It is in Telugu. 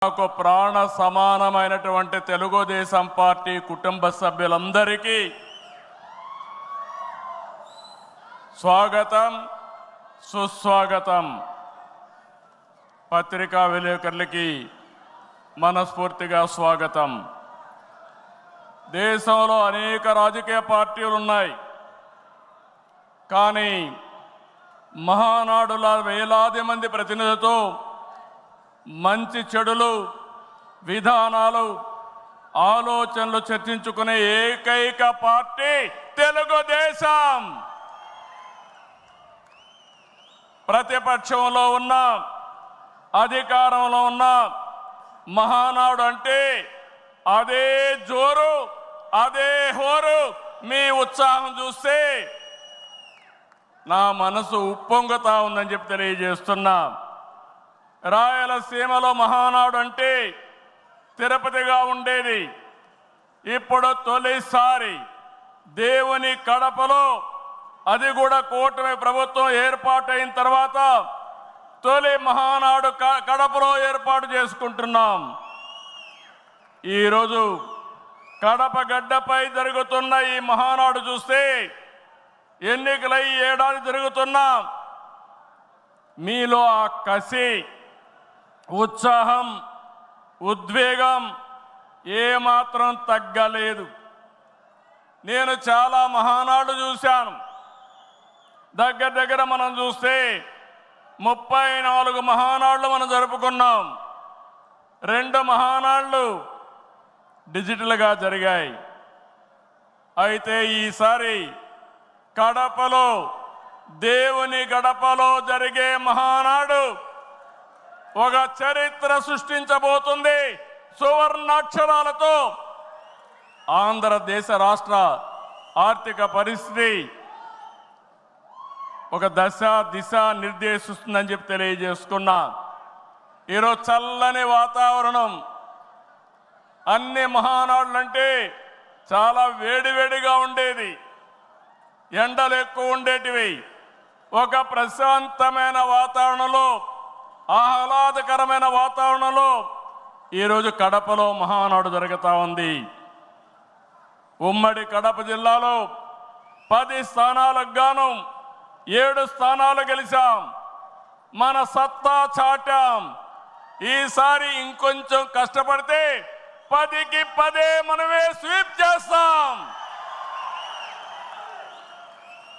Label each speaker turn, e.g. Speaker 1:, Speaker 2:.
Speaker 1: నాకు ప్రాణ సమానమైనటువంటి తెలుగుదేశం పార్టీ కుటుంబ సభ్యులందరికీ స్వాగతం సుస్వాగతం. పత్రికా విలేకరులకి మనస్ఫూర్తిగా స్వాగతం. దేశంలో అనేక రాజకీయ పార్టీలు ఉన్నాయి, కానీ మహానాడుల వేలాది మంది ప్రతినిధులతో మంచి చెడులు విధానాలు ఆలోచనలు చర్చించుకునే ఏకైక పార్టీ తెలుగుదేశం. ప్రతిపక్షంలో ఉన్న అధికారంలో ఉన్న మహానాడు అంటే అదే జోరు అదే హోరు. మీ ఉత్సాహం చూస్తే నా మనసు ఉప్పొంగుతా ఉందని చెప్పి తెలియజేస్తున్నా. రాయలసీమలో మహానాడు అంటే తిరుపతిగా ఉండేది. ఇప్పుడు తొలిసారి దేవుని కడపలో, అది కూడా కూటమి ప్రభుత్వం ఏర్పాటైన తర్వాత తొలి మహానాడు కడపలో ఏర్పాటు చేసుకుంటున్నాం. ఈరోజు కడప గడ్డపై జరుగుతున్న ఈ మహానాడు చూస్తే ఎన్నికలై ఏడాది జరుగుతున్నా మీలో ఆ కసి, ఉత్సాహం, ఉద్వేగం ఏమాత్రం తగ్గలేదు. నేను చాలా మహానాడు చూశాను. దగ్గర మనం చూస్తే 34 మహానాళ్ళు మనం జరుపుకున్నాం. 2 మహానాళ్ళు డిజిటల్గా జరిగాయి. అయితే ఈసారి కడపలో, దేవుని గడపలో జరిగే మహానాడు ఒక చరిత్ర సృష్టించబోతుంది. సువర్ణాక్షరాలతో ఆంధ్రదేశ రాష్ట్ర ఆర్థిక పరిస్థితి ఒక దిశ నిర్దేశిస్తుందని చెప్పి తెలియజేసుకున్నా. ఈరోజు చల్లని వాతావరణం. అన్ని మహానాడులంటే చాలా వేడివేడిగా ఉండేది, ఎండలు ఎక్కువ ఉండేటివి. ఒక ప్రశాంతమైన వాతావరణంలో, ఆహ్లాదకరమైన వాతావరణంలో ఈరోజు కడపలో మహానాడు జరుగుతూ ఉంది. ఉమ్మడి కడప జిల్లాలో 10 స్థానాలకు గాను 7 స్థానాలు గెలిచాం. మన సత్తా చాటాం. ఈసారి ఇంకొంచెం కష్టపడితే 10కి 10 మనమే స్వీప్ చేస్తాం.